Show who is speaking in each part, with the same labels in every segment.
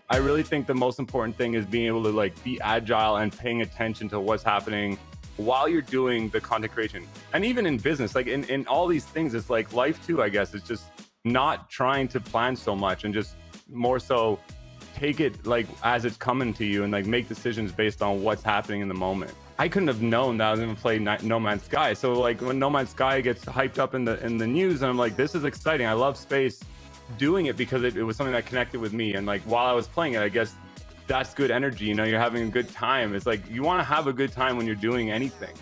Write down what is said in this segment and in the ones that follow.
Speaker 1: I really think the most important thing is being able to like be agile and paying attention to what's happening while you're doing the content creation. And even in business, like in all these things, it's like life too, I guess. It's just not trying to plan so much and just more so take it like as it's coming to you and like make decisions based on what's happening in the moment. I couldn't have known that I was going to play No Man's Sky. So like when No Man's Sky gets hyped up in the news, and I'm like, this is exciting. I love space. Doing it because it was something that connected with me, and like while I was playing it, I guess that's good energy. You know, you're having a good time. It's like you want to have a good time when you're doing anything.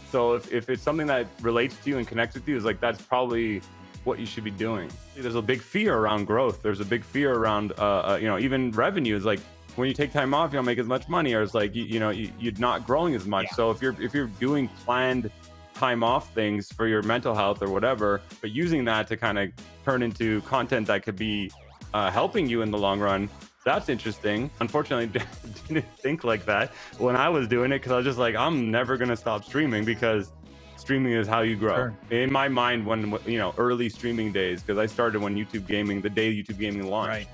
Speaker 1: So if it's something that relates to you and connects with you, is like that's probably what you should be doing. There's a big fear around growth. There's a big fear around you know, even revenue is like when you take time off, you don't make as much money, or it's like you're not growing as much. So if you're doing planned time off things for your mental health or whatever, but using that to kind of turn into content that could be helping you in the long run, that's interesting. Unfortunately, didn't think like that when I was doing it, because I was just like, I'm never gonna stop streaming because streaming is how you grow.
Speaker 2: Sure.
Speaker 1: In my mind, when you know, early streaming days, because I started when YouTube gaming, the day YouTube gaming launched,
Speaker 2: Right.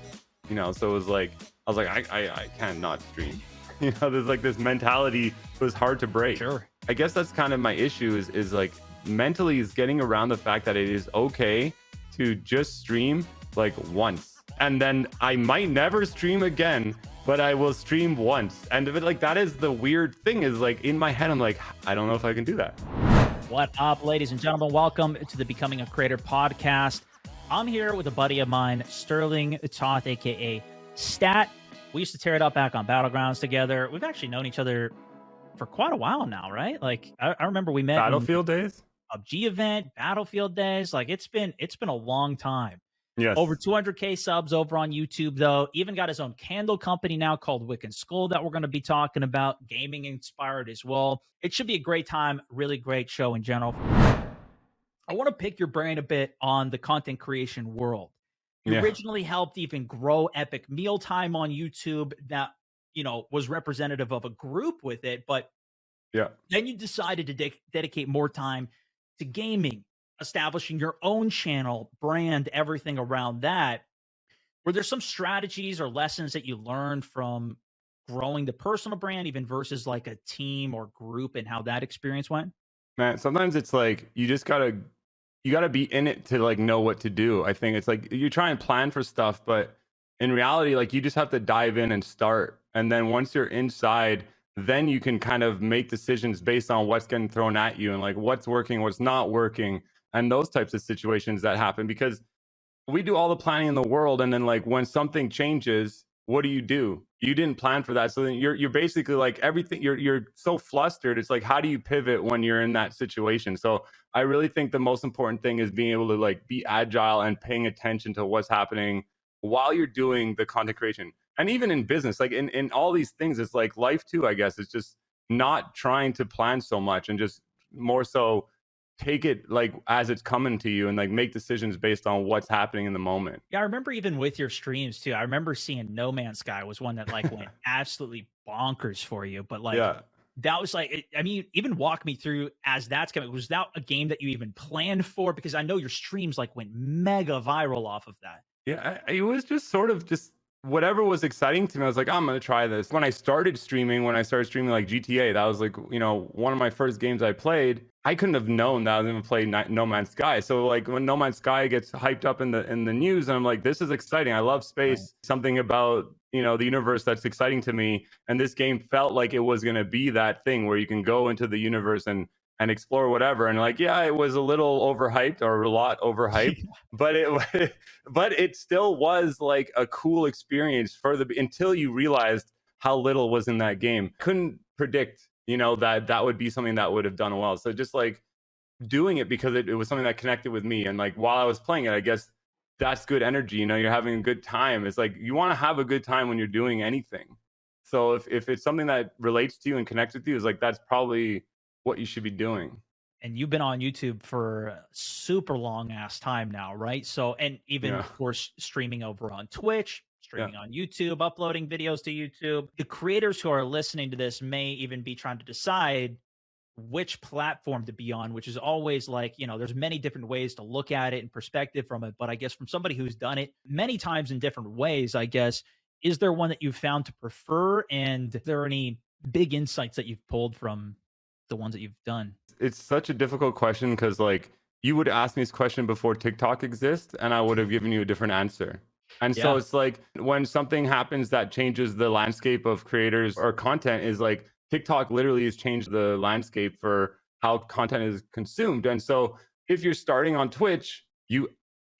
Speaker 1: you know, so it was like I was like, I can't not stream. You know, there's like this mentality. It was hard to break.
Speaker 2: Sure.
Speaker 1: I guess that's kind of my issue is like mentally is getting around the fact that it is okay to just stream like once, and then I might never stream again, but I will stream once. And if it, like, that is the weird thing, is like in my head I'm like, I don't know if I can do that.
Speaker 2: What up, ladies and gentlemen? Welcome to the Becoming a Creator podcast. I'm here with a buddy of mine, Sterling Toth, aka Stat. We used to tear it up back on Battlegrounds together. We've actually known each other for quite a while now, right? Like I remember we met
Speaker 1: Battlefield days.
Speaker 2: PUBG event, Battlefield days. Like it's been a long time.
Speaker 1: Yes.
Speaker 2: Over 200K subs over on YouTube, though. Even got his own candle company now called Wick and Skull that we're going to be talking about. Gaming inspired as well. It should be a great time. Really great show in general. I want to pick your brain a bit on the content creation world. You originally helped even grow Epic Mealtime on YouTube that, you know, was representative of a group with it. But then you decided to dedicate more time to gaming, establishing your own channel, brand, everything around that. Were there some strategies or lessons that you learned from growing the personal brand, even versus like a team or group, and how that experience went?
Speaker 1: Man, sometimes it's like you just gotta be in it to like know what to do. I think it's like you try and plan for stuff, but in reality, like you just have to dive in and start. And then once you're inside, then you can kind of make decisions based on what's getting thrown at you and like what's working, what's not working, and those types of situations that happen. Because we do all the planning in the world, and then like when something changes, what do? You didn't plan for that, so then you're basically like everything. You're so flustered. It's like, how do you pivot when you're in that situation? So I really think the most important thing is being able to like be agile and paying attention to what's happening while you're doing the content creation. And even in business, like in all these things, it's like life too, I guess. It's just not trying to plan so much and just more so take it like as it's coming to you and like make decisions based on what's happening in the moment.
Speaker 2: Yeah, I remember even with your streams too. I remember seeing No Man's Sky was one that like went absolutely bonkers for you. But like that was like, I mean, even walk me through as that's coming. Was that a game that you even planned for? Because I know your streams like went mega viral off of that.
Speaker 1: Yeah, it was just sort of just whatever was exciting to me. I was like, I'm gonna try this. When I started streaming like GTA, that was like, you know, one of my first games I played. I couldn't have known that I was gonna play No Man's Sky. So like when No Man's Sky gets hyped up in the news, and I'm like, this is exciting. I love space. Something about, you know, the universe that's exciting to me. And this game felt like it was gonna be that thing where you can go into the universe and explore whatever. And like, yeah, it was a little overhyped, or a lot overhyped, but it still was like a cool experience until you realized how little was in that game. Couldn't predict, you know, that would be something that would have done well. So just like doing it because it was something that connected with me. And like while I was playing it, I guess that's good energy. You know, you're having a good time. It's like you want to have a good time when you're doing anything. So if it's something that relates to you and connects with you, is like that's probably what you should be doing.
Speaker 2: And you've been on YouTube for a super long ass time now, right? So, and even of course, streaming over on Twitch, streaming on YouTube, uploading videos to YouTube. The creators who are listening to this may even be trying to decide, which platform to be on, which is always like, there's many different ways to look at it and perspective from it. But I guess from somebody who's done it many times in different ways, I guess, is there one that you've found to prefer? And are there any big insights that you've pulled from the ones that you've done?
Speaker 1: It's such a difficult question because like you would ask me this question before TikTok exists, and I would have given you a different answer. And so
Speaker 2: Yeah.
Speaker 1: it's like when something happens that changes the landscape of creators or content is like TikTok literally has changed the landscape for how content is consumed. And so if you're starting on Twitch, you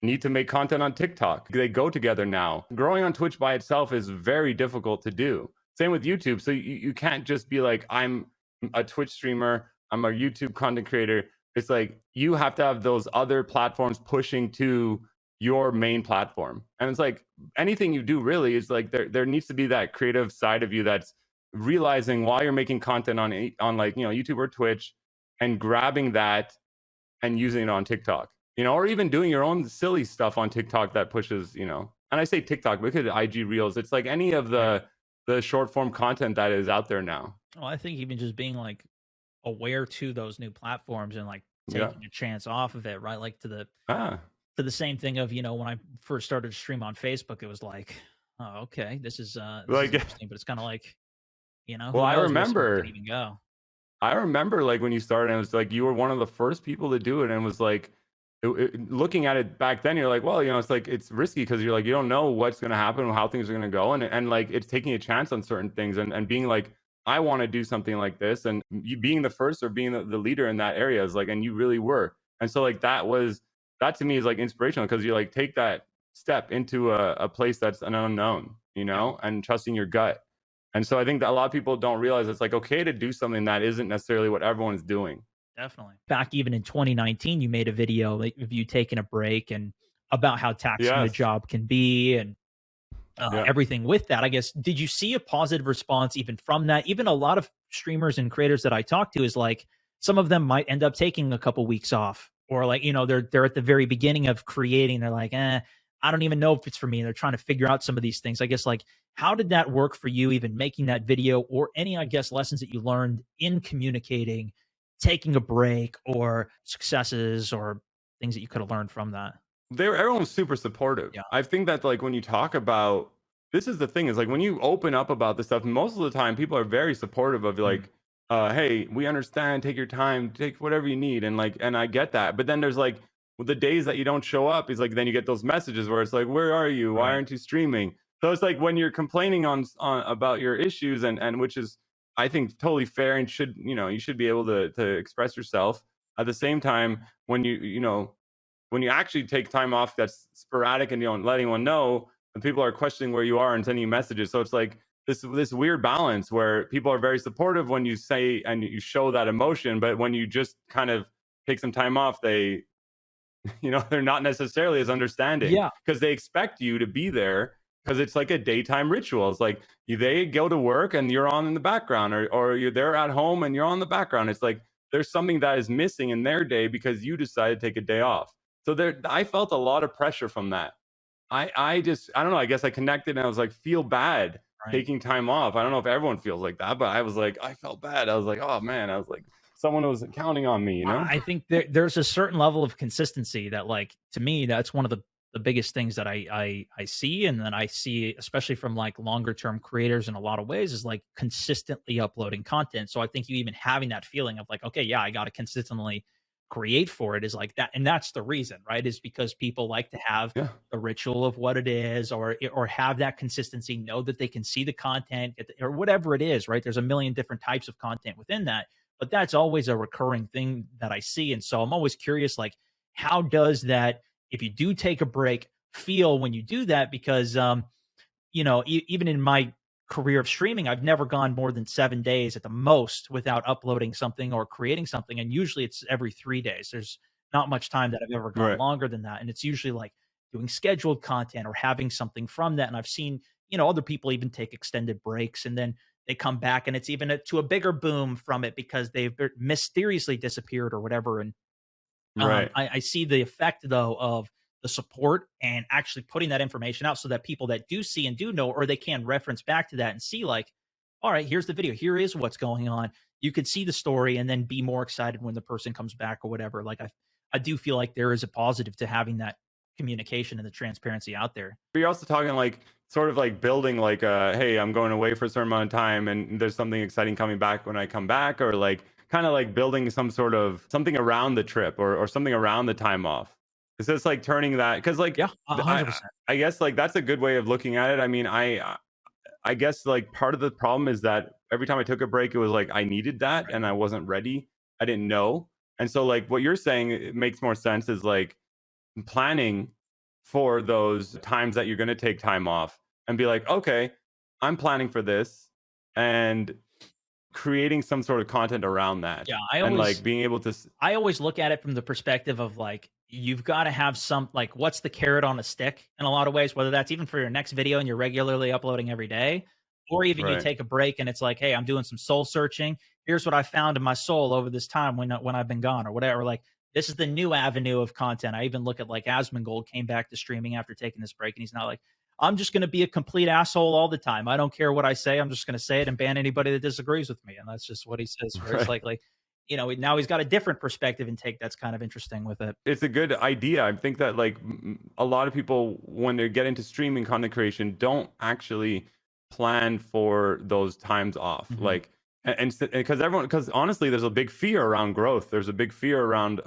Speaker 1: need to make content on TikTok. They go together now. Growing on Twitch by itself is very difficult to do. Same with YouTube. So you can't just be like, I'm a Twitch streamer, I'm a YouTube content creator. It's like you have to have those other platforms pushing to your main platform. And it's like anything you do really is like there needs to be that creative side of you that's realizing while you're making content on like, YouTube or Twitch, and grabbing that and using it on TikTok, or even doing your own silly stuff on TikTok that pushes, and I say TikTok because IG Reels, it's like any of the short form content that is out there now.
Speaker 2: Well, I think even just being like aware to those new platforms and like
Speaker 1: Yeah.
Speaker 2: taking a chance off of it, right? Like
Speaker 1: Ah,
Speaker 2: to the same thing of, when I first started to stream on Facebook, it was like, oh, okay, this is
Speaker 1: like,
Speaker 2: interesting, but it's kind of like,
Speaker 1: well,
Speaker 2: who knows where it can even go.
Speaker 1: I remember like when you started, and it was like you were one of the first people to do it, and it was like looking at it back then, you're like, well, it's like it's risky because you're like you don't know what's going to happen, how things are going to go, and like it's taking a chance on certain things, and being like, I want to do something like this, and you being the first or being the leader in that area is like, and you really were, and so like that to me is like inspirational because you like take that step into a place that's an unknown,
Speaker 2: Yeah.
Speaker 1: and trusting your gut. And so I think that a lot of people don't realize it's like okay to do something that isn't necessarily what everyone's doing.
Speaker 2: Definitely. Back even in 2019, you made a video like of you taking a break and about how taxing the
Speaker 1: Yes.
Speaker 2: job can be and
Speaker 1: Yeah.
Speaker 2: everything with that. I guess, did you see a positive response even from that? Even a lot of streamers and creators that I talk to is like some of them might end up taking a couple weeks off, or like, they're at the very beginning of creating. They're like, I don't even know if it's for me. They're trying to figure out some of these things. I guess like how did that work for you, even making that video, or any, I guess, lessons that you learned in communicating, taking a break, or successes or things that you could have learned from that?
Speaker 1: Everyone's super supportive.
Speaker 2: Yeah.
Speaker 1: I think that like when you talk about this is the thing is like when you open up about this stuff, most of the time people are very supportive of
Speaker 2: Mm.
Speaker 1: like, hey, we understand, take your time, take whatever you need. And like, and I get that. But then there's like the days that you don't show up is like then you get those messages where it's like, where are you? Why
Speaker 2: Right.
Speaker 1: aren't you streaming? So it's like when you're complaining on about your issues, and which is I think totally fair and should, you should be able to express yourself. At the same time, when when you actually take time off that's sporadic and you don't let anyone know, and people are questioning where you are and sending you messages. So it's like this weird balance where people are very supportive when you say and you show that emotion, but when you just kind of take some time off, they they're not necessarily as understanding
Speaker 2: Yeah.
Speaker 1: because they expect you to be there because it's like a daytime ritual. It's like they go to work and you're on in the background, or you're there at home and you're on the background. It's like there's something that is missing in their day because you decided to take a day off. So I felt a lot of pressure from that. I don't know. I guess I connected and I was like, feel bad
Speaker 2: Right.
Speaker 1: taking time off. I don't know if everyone feels like that, but I was like, I felt bad. I was like, oh man, I was like, someone was counting on me,
Speaker 2: I think there's a certain level of consistency that, like, to me, that's one of the biggest things that I see, and then I see, especially from like longer term creators in a lot of ways, is like consistently uploading content. So I think you even having that feeling of like, okay, yeah, I got to consistently create for it is like that, and that's the reason, right? Is because people like to have
Speaker 1: Yeah.
Speaker 2: the ritual of what it is, or have that consistency, know that they can see the content, or whatever it is, right? There's a million different types of content within that, but that's always a recurring thing that I see. And so I'm always curious, like, how does that, if you do take a break, feel when you do that? Because, even in my career of streaming, I've never gone more than 7 days at the most without uploading something or creating something. And usually it's every 3 days. There's not much time that I've ever gone
Speaker 1: Right.
Speaker 2: longer than that. And it's usually like doing scheduled content or having something from that. And I've seen, other people even take extended breaks and then they come back and it's even to a bigger boom from it because they've mysteriously disappeared or whatever. And
Speaker 1: Right.
Speaker 2: I see the effect though of the support and actually putting that information out so that people that do see and do know, or they can reference back to that and see like, all right, here's the video. Here is what's going on. You could see the story and then be more excited when the person comes back or whatever. Like I do feel like there is a positive to having that communication and the transparency out there.
Speaker 1: But you're also talking like sort of like building like hey, I'm going away for a certain amount of time and there's something exciting coming back when I come back, or like kind of like building some sort of something around the trip or something around the time off. It's just like turning that because like
Speaker 2: Yeah,
Speaker 1: th-
Speaker 2: 100%.
Speaker 1: I guess like that's a good way of looking at it. I mean, I guess like part of the problem is that every time I took a break, it was like I needed that
Speaker 2: Right.
Speaker 1: and I wasn't ready. I didn't know. And so like what you're saying, it makes more sense is like planning for those times that you're going to take time off and be like, okay, I'm planning for this and creating some sort of content around that
Speaker 2: Yeah,
Speaker 1: and like being able to
Speaker 2: I always look at it from the perspective of like you've got to have some like what's the carrot on a stick in a lot of ways, whether that's even for your next video and you're regularly uploading every day, or even you
Speaker 1: right.
Speaker 2: take a break and it's like, hey, I'm doing some soul searching. Here's what I found in my soul over this time when I've been gone or whatever. Like this is the new avenue of content. I even look at like Asmongold came back to streaming after taking this break, and he's not like, I'm just going to be a complete asshole all the time. I don't care what I say. I'm just going to say it and ban anybody that disagrees with me. And that's just what he says. Where it's
Speaker 1: Right.
Speaker 2: like now he's got a different perspective and take that's kind of interesting with it.
Speaker 1: It's a good idea. I think that like a lot of people when they get into streaming content creation don't actually plan for those times off.
Speaker 2: Mhm.
Speaker 1: Like and because honestly there's a big fear around growth. There's a big fear around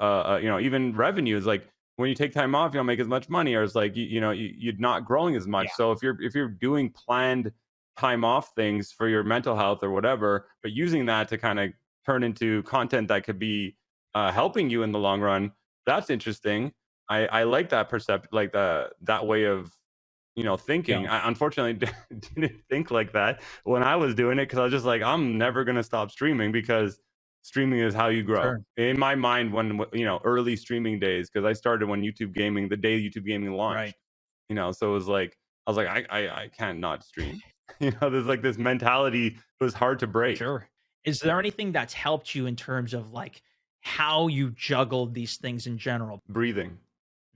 Speaker 1: even revenues like when you take time off you don't make as much money or it's like you're not growing as
Speaker 2: Yeah,
Speaker 1: much. So if you're doing planned time off things for your mental health or whatever, but using that to kind of turn into content that could be helping you in the long run. That's interesting. I like that like that way of
Speaker 2: yeah,
Speaker 1: thinking. I unfortunately didn't think like that when I was doing it because I was just like I'm never gonna stop streaming because streaming is how you grow.
Speaker 2: sure,
Speaker 1: In my mind, when early streaming days, because I started when YouTube Gaming, the day YouTube Gaming
Speaker 2: right,
Speaker 1: launched. So it was like I was like I can't not stream. There's like this mentality. It was hard to break.
Speaker 2: sure. Is there anything that's helped you in terms of like how you juggled these things in general?
Speaker 1: Breathing.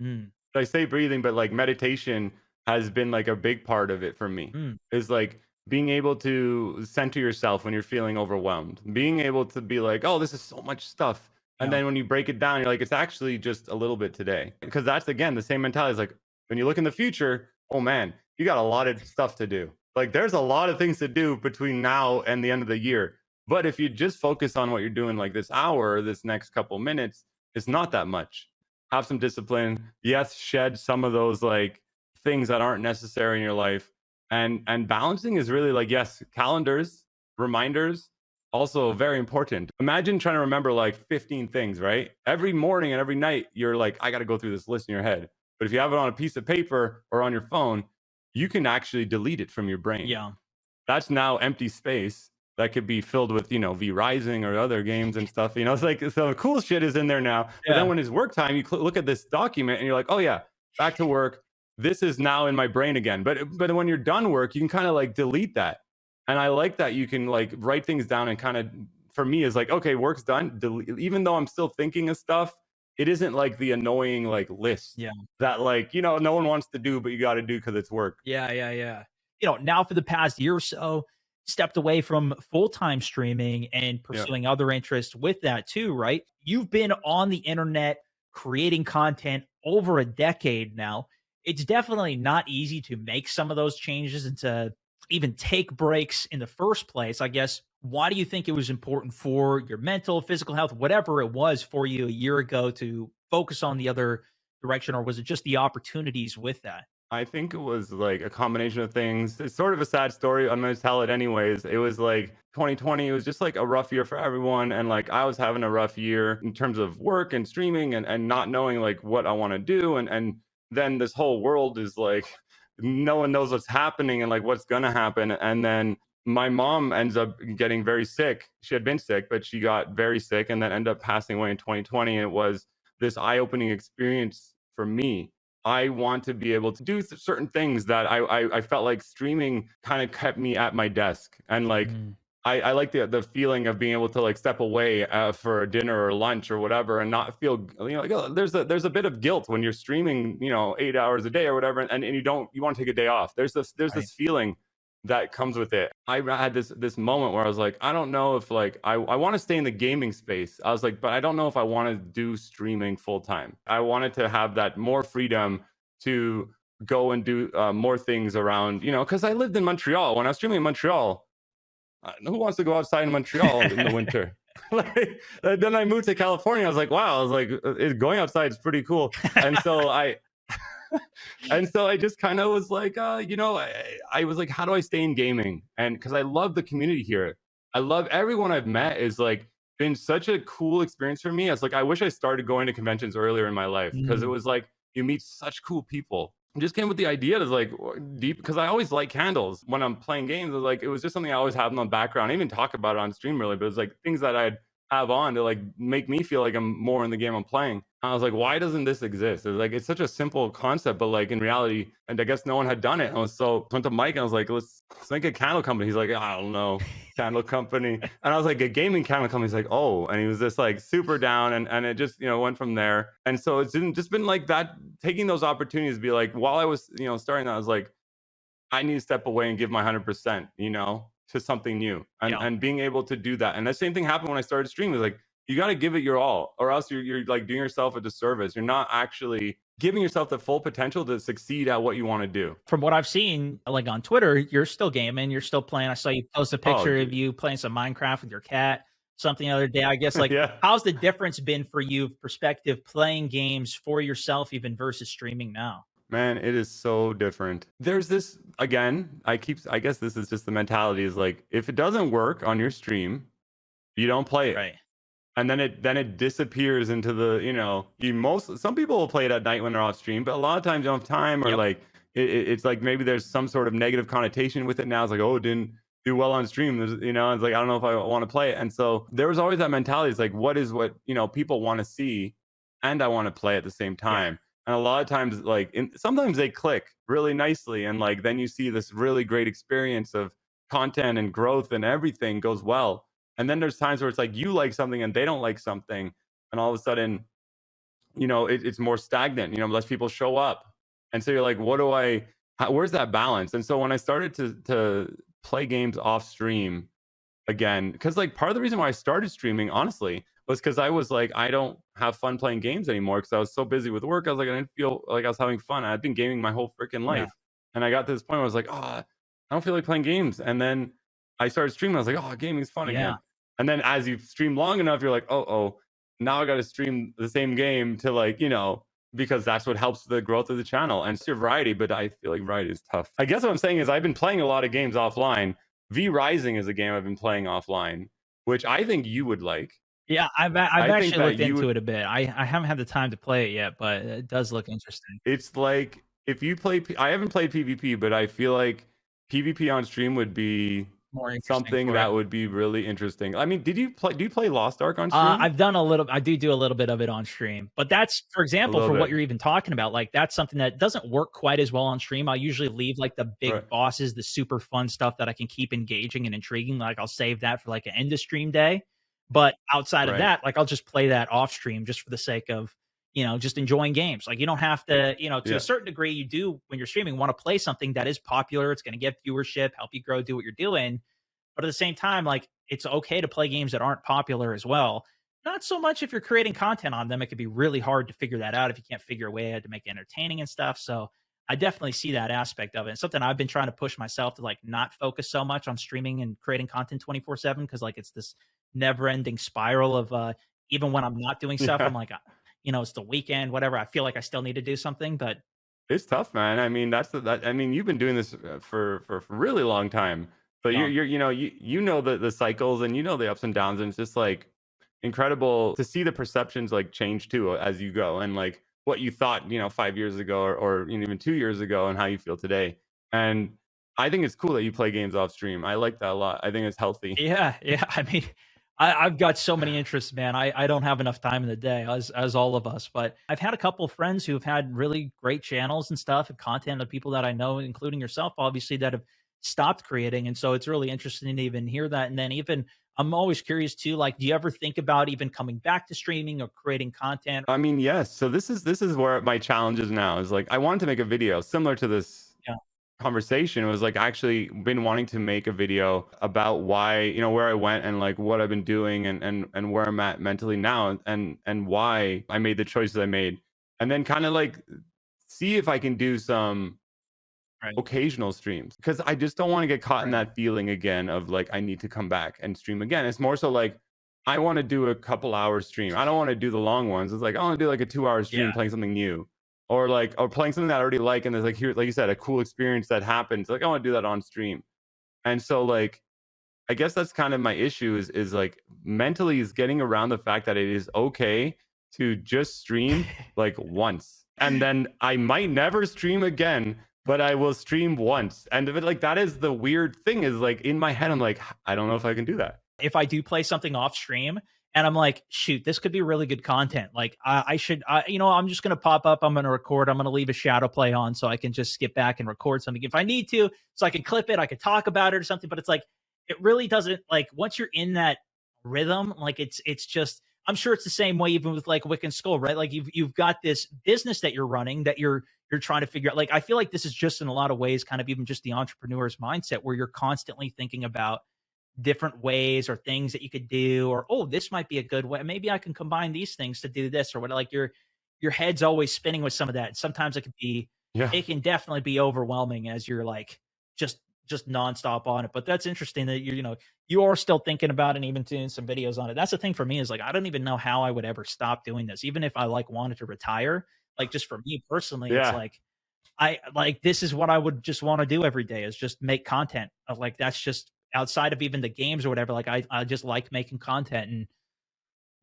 Speaker 2: Mm,
Speaker 1: I say breathing, but like meditation has been like a big part of it for me.
Speaker 2: mm,
Speaker 1: Is like being able to center yourself when you're feeling overwhelmed, being able to be like, oh, this is so much stuff. And
Speaker 2: yeah,
Speaker 1: then when you break it down, you're like, it's actually just a little bit today. Because that's again the same mentality. Is like when you look in the future, oh man, you got a lot of stuff to do. Like there's a lot of things to do between now and the end of the year. But if you just focus on what you're doing like this hour or this next couple minutes, it's not that much. Have some discipline. Yes, shed some of those like things that aren't necessary in your life. And balancing is really like yes, calendars, reminders, also very important. Imagine trying to remember like 15 things, right? Every morning and every night, you're like, I got to go through this list in your head. But if you have it on a piece of paper or on your phone, you can actually delete it from your brain.
Speaker 2: yeah,
Speaker 1: That's now empty space that could be filled with, V Rising or other games and stuff. It's like so cool shit is in there now. But then
Speaker 2: yeah,
Speaker 1: when it's work time, you look at this document and you're like, oh yeah, back to work. This is now in my brain again. But when you're done work, you can kind of like delete that. And I like that you can like write things down and kind of for me is like, okay, work's done. Delete, even though I'm still thinking of stuff, it isn't like the annoying like list
Speaker 2: yeah.
Speaker 1: that like, no one wants to do, but you got to do because it's work.
Speaker 2: Yeah, yeah, yeah. Now for the past year or so, stepped away from full-time streaming and
Speaker 1: Yeah.
Speaker 2: pursuing other interests with that too, right? You've been on the internet creating content over a decade now. It's definitely not easy to make some of those changes and to even take breaks in the first place. I guess, why do you think it was important for your mental, physical health, whatever it was for you a year ago to focus on the other direction, or was it just the opportunities with that?
Speaker 1: I think it was like a combination of things. It's sort of a sad story. I'm going to tell it anyways. It was like 2020, it was just like a rough year for everyone. And like I was having a rough year in terms of work and streaming and not knowing like what I want to do. And then this whole world is like, no one knows what's happening and like what's going to happen. And then my mom ends up getting very sick. She had been sick, but she got very sick and then ended up passing away in 2020. And it was this eye opening experience for me. I want to be able to do certain things that I felt like streaming kind of kept me at my desk. And like
Speaker 2: Mm,
Speaker 1: I like the feeling of being able to like step away for a dinner or lunch or whatever and not feel like oh, there's a bit of guilt when you're streaming 8 hours a day or whatever and you want to take a day off. There's this
Speaker 2: right.
Speaker 1: feeling that comes with it. I had this moment where I was like, I don't know if like I want to stay in the gaming space. I was like, but I don't know if I want to do streaming full time. I wanted to have that more freedom to go and do more things around, because I lived in Montreal. When I was streaming in Montreal, who wants to go outside in Montreal in the winter? Like, then I moved to California. I was like, wow. I was like, going outside is pretty cool. And so and so I just kind of was like, I was like, how do I stay in gaming? And because I love the community here, I love everyone I've met. Is like been such a cool experience for me. It's like I wish I started going to conventions earlier in my life, because it
Speaker 2: Mm,
Speaker 1: was like you meet such cool people. I just came with the idea to like deep, because I always light candles when I'm playing games. It was like it was just something I always have in the background. I even talk about it on stream really, but it's like things that I'd have on to like make me feel like I'm more in the game I'm playing. I was like, why doesn't this exist? It's like it's such a simple concept, but like in reality, and I guess no one had done it. And so I went to Mike and I was like, let's make a candle company. He's like, I don't know, candle company. And I was like, a gaming candle company. He's like, oh, and he was just like super down, and it just went from there. And so it's just been like that, taking those opportunities to be like, while I was starting that, I was like, I need to step away and give my 100%, to something new, and
Speaker 2: yeah.
Speaker 1: being able to do that. And the same thing happened when I started streaming. Like, you got to give it your all, or else you're like doing yourself a disservice. You're not actually giving yourself the full potential to succeed at what you want to do.
Speaker 2: From what I've seen, like on Twitter, you're still gaming, you're still playing. I saw you post a
Speaker 1: Oh,
Speaker 2: picture of
Speaker 1: dude.
Speaker 2: you playing some Minecraft with your cat, something the other day. I guess like
Speaker 1: Yeah,
Speaker 2: how's the difference been for you, perspective, playing games for yourself even versus streaming now?
Speaker 1: man, it is so different. There's this again. I guess this is just the mentality. Is like, if it doesn't work on your stream, you don't play it.
Speaker 2: Right.
Speaker 1: And then it disappears into the some people will play it at night when they're off stream, but a lot of times you don't have time, or
Speaker 2: Yep.
Speaker 1: like it's like maybe there's some sort of negative connotation with it now. It's like, oh, it didn't do well on stream. It's like, I don't know if I want to play it. And so there was always that mentality. It's like, what people want to see, and I want to play at the same
Speaker 2: Yeah.
Speaker 1: time. And a lot of times, like sometimes they click really nicely, and like then you see this really great experience of content and growth, and everything goes well. And then there's times where it's like you like something and they don't like something, and all of a sudden, it's more stagnant. Less people show up, and so you're like, where's that balance? And so when I started to play games off stream again, because like part of the reason why I started streaming, honestly, was because I was like, I don't have fun playing games anymore because I was so busy with work. I was like, I didn't feel like I was having fun. I'd been gaming my whole freaking
Speaker 2: Yeah.
Speaker 1: life, and I got to this point where I was like, oh, I don't feel like playing games. And then I started streaming. I was like, oh, gaming's fun
Speaker 2: Yeah.
Speaker 1: again. And then as you stream long enough, you're like, oh, now I got to stream the same game to like, because that's what helps the growth of the channel and your variety. But I feel like variety is tough. I guess what I'm saying is I've been playing a lot of games offline. V Rising is a game I've been playing offline, which I think you would like.
Speaker 2: Yeah, I've
Speaker 1: I think
Speaker 2: actually
Speaker 1: that
Speaker 2: looked
Speaker 1: you
Speaker 2: into
Speaker 1: would.
Speaker 2: it a bit. I haven't had the time to play it yet, but it does look interesting.
Speaker 1: It's like if you play. I haven't played PvP, but I feel like PvP on stream would be
Speaker 2: More interesting
Speaker 1: something
Speaker 2: for you.
Speaker 1: that would be really interesting. I mean, did you play? Do you play Lost Ark on stream?
Speaker 2: I've done a little I do a little bit of it on stream, but that's for
Speaker 1: A
Speaker 2: example,
Speaker 1: little
Speaker 2: for what
Speaker 1: bit,
Speaker 2: you're even talking about, like, that's something that doesn't work quite as well on stream. I usually leave, like, the
Speaker 1: right?
Speaker 2: big bosses, the super fun stuff that I can keep engaging and intriguing, like, I'll save that for, like, an end of stream day, but outside of
Speaker 1: Right.
Speaker 2: that, like, I'll just play that off stream just for the sake of, just enjoying games. Like, you don't have to, to a
Speaker 1: Yeah.
Speaker 2: certain degree, you do, when you're streaming, wanna play something that is popular, it's gonna get viewership, help you grow, do what you're doing, but at the same time, like, it's okay to play games that aren't popular as well. Not so much if you're creating content on them. It could be really hard to figure that out if you can't figure a way out to make it entertaining and stuff. So I definitely see that aspect of it. It's something I've been trying to push myself to like not focus so much on streaming and creating content 24/7 because like it's this never ending spiral of even when I'm not doing stuff,
Speaker 1: Yeah.
Speaker 2: I'm like, it's the weekend, whatever. I feel like I still need to do something, but
Speaker 1: It's tough, man. I mean, I mean, you've been doing this for a really long time. So
Speaker 2: yeah,
Speaker 1: you know the cycles, and you know the ups and downs, and it's just like incredible to see the perceptions like change too as you go, and like what you thought 5 years ago, or even 2 years ago, and how you feel today. And I think it's cool that you play games off stream. I like that a lot. I think it's healthy.
Speaker 2: yeah, yeah. I mean, I've got so many interests, man. I don't have enough time in the day, as all of us. But I've had a couple of friends who've had really great channels and stuff, and content of people that I know, including yourself, obviously, that have stopped creating. And so it's really interesting to even hear that. And then even I'm always curious too, like, do you ever think about even coming back to streaming or creating content?
Speaker 1: I mean, yes. So this is where my challenge is now. Is like I wanted to make a video similar to this conversation. It was like actually been wanting to make a video about why, where I went and like what I've been doing and where I'm at mentally now and why I made the choices I made. And then kind of like see if I can do some
Speaker 2: Right.
Speaker 1: occasional streams because I just don't want to get caught in
Speaker 2: Right.
Speaker 1: that feeling again of like I need to come back and stream again. It's more so like I want to do a couple hours stream. I don't want to do the long ones. It's like I want to do like a 2 hour
Speaker 2: Yeah.
Speaker 1: stream playing something new or playing something that I already like and there's like here like you said a cool experience that happens. Like I want to do that on stream. And so like I guess that's kind of my issue is like mentally is getting around the fact that it is okay to just stream like once. And then I might never stream again, but I will stream once. And if it, like that is the weird thing is like in my head, I'm like, I don't know if I can do that.
Speaker 2: If I do play something off stream and I'm like, shoot, this could be really good content. Like I should, I'm just going to pop up. I'm going to record. I'm going to leave a shadow play on so I can just skip back and record something if I need to, so I can clip it. I could talk about it or something, but it's like, it really doesn't like once you're in that rhythm, like it's just, I'm sure it's the same way even with like Wick and Skull, right? Like you've got this business that you're running that you're trying to figure out. Like I feel like this is just in a lot of ways kind of even just the entrepreneur's mindset where you're constantly thinking about different ways or things that you could do, or oh, this might be a good way, maybe I can combine these things to do this or what. Like your head's always spinning with some of that. Sometimes
Speaker 1: Yeah.
Speaker 2: it can definitely be overwhelming as you're like just nonstop on it. But that's interesting that you are still thinking about it and even doing some videos on it. That's the thing for me is like I don't even know how I would ever stop doing this, even if I like wanted to retire. Like just for me personally, it's
Speaker 1: Yeah.
Speaker 2: like I like this is what I would just want to do every day is just make content. Like that's just outside of even the games or whatever. Like I just like making content and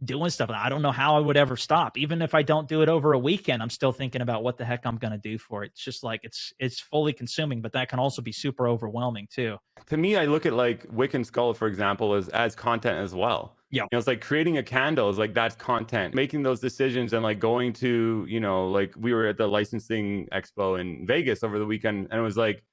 Speaker 2: doing stuff. I don't know how I would ever stop. Even if I don't do it over a weekend, I'm still thinking about what the heck I'm gonna do for it. It's just like it's fully consuming, but that can also be super overwhelming too.
Speaker 1: To me, I look at like Wick and Skull, for example, as content as well.
Speaker 2: Yeah.
Speaker 1: It's like creating a candle is like that's content. Making those decisions and like going to, like we were at the licensing expo in Vegas over the weekend, and it was like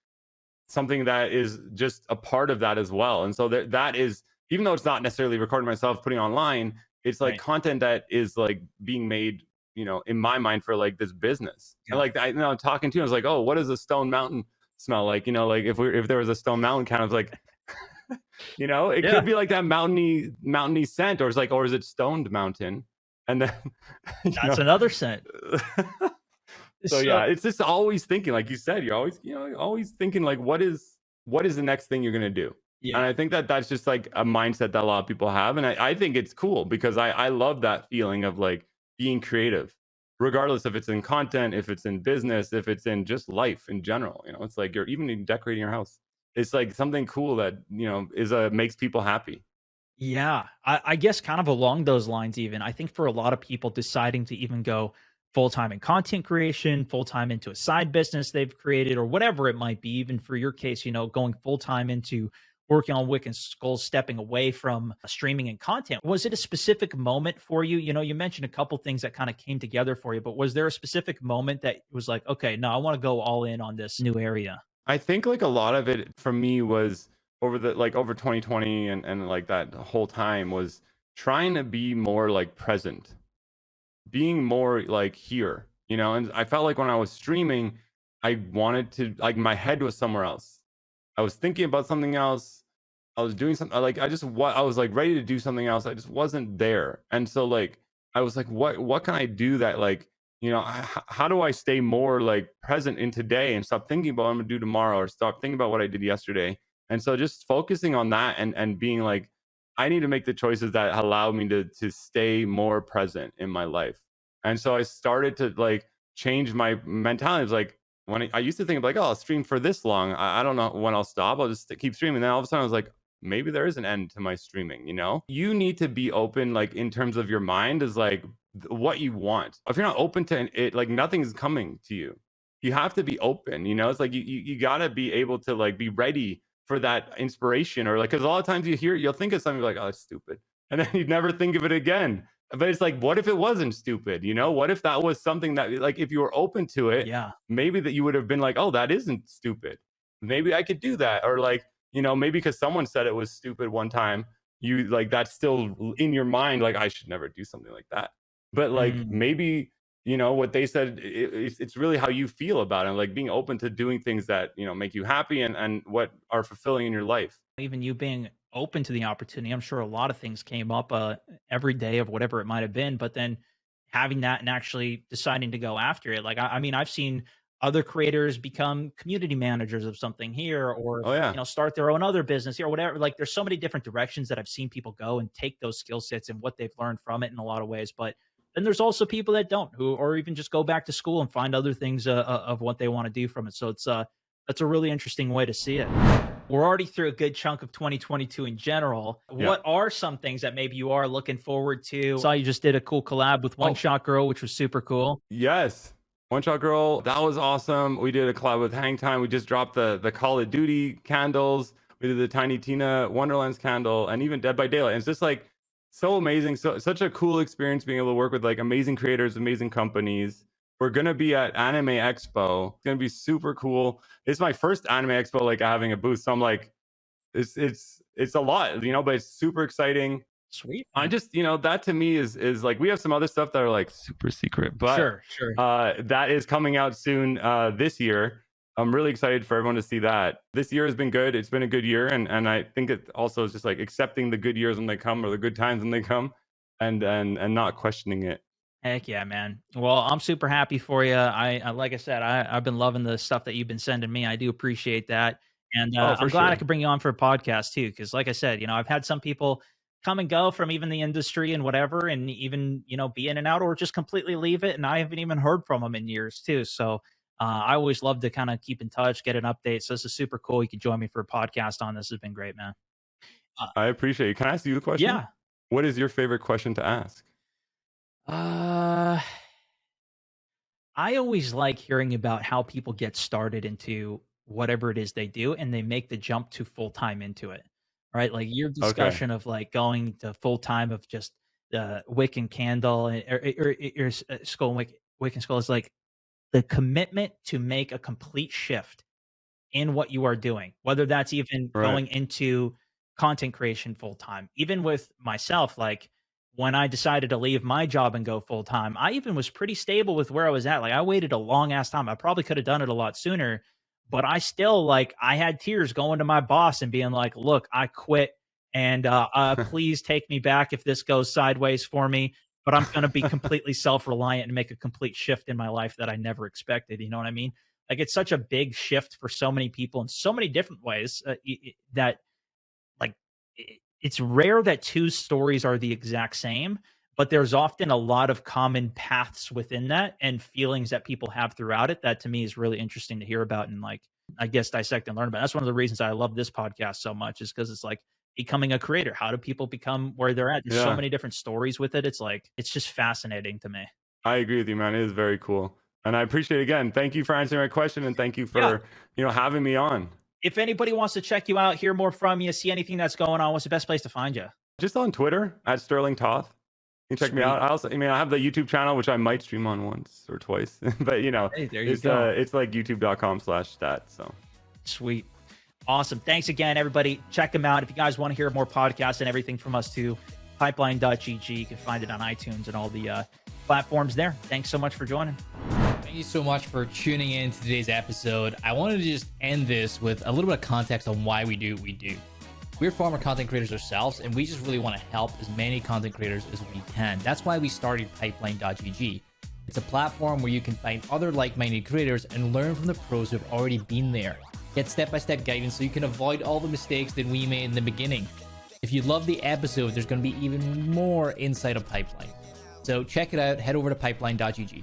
Speaker 1: something that is just a part of that as well. And so that is, even though it's not necessarily recording myself, putting online, it's like
Speaker 2: Right.
Speaker 1: content that is like being made, in my mind for like this business. And
Speaker 2: Yeah.
Speaker 1: like talking to you, I was like, oh, what does a Stone Mountain smell like? Like if there was a Stone Mountain kind of like, it
Speaker 2: Yeah.
Speaker 1: could be like that mountainy scent, or it's like, or is it Stoned Mountain? And then
Speaker 2: That's another scent.
Speaker 1: so yeah,
Speaker 2: So
Speaker 1: it's just always thinking, like you said, you're always, always thinking like, what is the next thing you're gonna do? And
Speaker 2: yeah.
Speaker 1: I think that that's just like a mindset that a lot of people have, and I think it's cool because I love that feeling of like being creative, regardless if it's in content, if it's in business, if it's in just life in general. It's like you're even in decorating your house. It's like something cool that is makes people happy.
Speaker 2: Yeah, I guess kind of along those lines, even I think for a lot of people deciding to even go full time in content creation, full time into a side business they've created, or whatever it might be, even for your case, going full time into working on Wick and Skull, stepping away from streaming and content. Was it a specific moment for you? You mentioned a couple things that kind of came together for you, but was there a specific moment that was like, okay, no, I want to go all in on this new area?
Speaker 1: I think like a lot of it for me was over 2020 and like that whole time was trying to be more like present, being more like here, and I felt like when I was streaming, I wanted to like my head was somewhere else. I was thinking about something else. I was doing something like I was like ready to do something else. I just wasn't there. And so like I was like, what can I do that like, how do I stay more like present in today and stop thinking about what I'm gonna do tomorrow or stop thinking about what I did yesterday. And so just focusing on that and being like, I need to make the choices that allow me to stay more present in my life. And so I started to like change my mentality. It was like when I used to think like, oh, I'll stream for this long. I don't know when I'll stop. I'll just keep streaming. Then all of a sudden I was like, maybe there is an end to my streaming. You need to be open, like in terms of your mind is like what you want. If you're not open to it, like nothing's coming to you. You have to be open. It's like you gotta be able to like be ready for that inspiration, or like because a lot of times you'll think of something like, oh, it's stupid, and then you'd never think of it again. But it's like, what if it wasn't stupid? What if that was something that like if you were open to it,
Speaker 2: Yeah.
Speaker 1: maybe that you would have been like, oh, that isn't stupid. Maybe I could do that, or like maybe because someone said it was stupid one time, you like that's still in your mind, like I should never do something like that. But like
Speaker 2: Mm,
Speaker 1: maybe you know, what they said, it's really how you feel about it, like being open to doing things that, you know, make you happy and what are fulfilling in your life.
Speaker 2: Even you being open to the opportunity, I'm sure a lot of things came up every day of whatever it might have been, but then having that and actually deciding to go after it. Like, I mean, I've seen other creators become community managers of something here, or
Speaker 1: Oh yeah.
Speaker 2: start their own other business here, or whatever. Like, there's so many different directions that I've seen people go and take those skill sets and what they've learned from it in a lot of ways. But then there's also people that don't, who or even just go back to school and find other things of what they want to do from it. So it's that's a really interesting way to see it. We're already through a good chunk of 2022 in general.
Speaker 1: Yeah.
Speaker 2: What are some things that maybe you are looking forward to? Saw you just did a cool collab with One
Speaker 1: Oh,
Speaker 2: Shot Girl, which was super cool.
Speaker 1: yes. One Shot Girl, that was awesome. We did a collab with Hang Time. We just dropped the Call of Duty candles. We did the Tiny Tina Wonderlands candle, and even Dead by Daylight. And it's just like so amazing. So such a cool experience being able to work with like amazing creators, amazing companies. We're gonna be at Anime Expo. It's gonna be super cool. It's my first Anime Expo, like having a booth. So I'm like, it's a lot, you know, but it's super exciting.
Speaker 2: Sweet.
Speaker 1: I just, you know, that to me is like, we have some other stuff that are like super secret, but
Speaker 2: Sure.
Speaker 1: that is coming out soon this year. I'm really excited for everyone to see that. This year has been good. It's been a good year, and I think it also is just like accepting the good years when they come, or the good times when they come, and not questioning it.
Speaker 2: Heck yeah, man. Well, I'm super happy for you. I like I said, I've been loving the stuff that you've been sending me. I do appreciate that. And
Speaker 1: Oh,
Speaker 2: I'm
Speaker 1: for
Speaker 2: glad I
Speaker 1: sure.
Speaker 2: could bring you on for a podcast too. Cause like I said, I've had some people come and go from even the industry and whatever, and even, be in and out or just completely leave it. And I haven't even heard from them in years too. So I always love to kind of keep in touch, get an update. So this is super cool. You could join me for a podcast on this. Has been great, man. Uh,
Speaker 1: I appreciate you. Can I ask you a question?
Speaker 2: yeah.
Speaker 1: What is your favorite question to ask?
Speaker 2: Uh, I always like hearing about how people get started into whatever it is they do and they make the jump to full time into it. Right? Like your
Speaker 1: Okay.
Speaker 2: discussion of like going to full time of just the wick and candle or skull and wick and skull is like the commitment to make a complete shift in what you are doing, whether that's even
Speaker 1: Right.
Speaker 2: going into content creation full time. Even with myself, like when I decided to leave my job and go full time, I even was pretty stable with where I was at. Like I waited a long ass time. I probably could have done it a lot sooner, but I still like I had tears going to my boss and being like, "Look, I quit, and please take me back if this goes sideways for me." But I'm going to be completely self reliant and make a complete shift in my life that I never expected. You know what I mean? Like it's such a big shift for so many people in so many different ways that like it's rare that two stories are the exact same, but there's often a lot of common paths within that and feelings that people have throughout it that to me is really interesting to hear about and like I guess dissect and learn about. That's one of the reasons I love this podcast so much is because it's like becoming a creator. How do people become where they're at? There's so
Speaker 1: Yeah.
Speaker 2: many different stories with it. It's like it's just fascinating to me.
Speaker 1: I agree with you, man. It is very cool. And I appreciate it again. Thank you for answering my question, and thank you
Speaker 2: Yeah.
Speaker 1: for, you know, having me on.
Speaker 2: If anybody wants to check you out, hear more from you, see anything that's going on, what's the best place to find you?
Speaker 1: Just on Twitter at Sterling Toth. You can check me
Speaker 2: Sweet.
Speaker 1: out. I mean, I have the YouTube channel, which I might stream on once or twice, but you know,
Speaker 2: Hey, there you go.
Speaker 1: it's like youtube.com/stat. So
Speaker 2: Sweet. Awesome. Thanks again, everybody. Check them out. If you guys want to hear more podcasts and everything from us too, pipeline.gg. You can find it on iTunes and all the platforms there. Thanks so much for joining.
Speaker 3: Thank you so much for tuning in to today's episode. I wanted to just end this with a little bit of context on why we do what we do. We're former content creators ourselves, and we just really want to help as many content creators as we can. That's why we started pipeline.gg. It's a platform where you can find other like-minded creators and learn from the pros who have already been there. Get step-by-step guidance so you can avoid all the mistakes that we made in the beginning. If you love the episode, there's going to be even more inside of Pipeline. So check it out. Head over to pipeline.gg.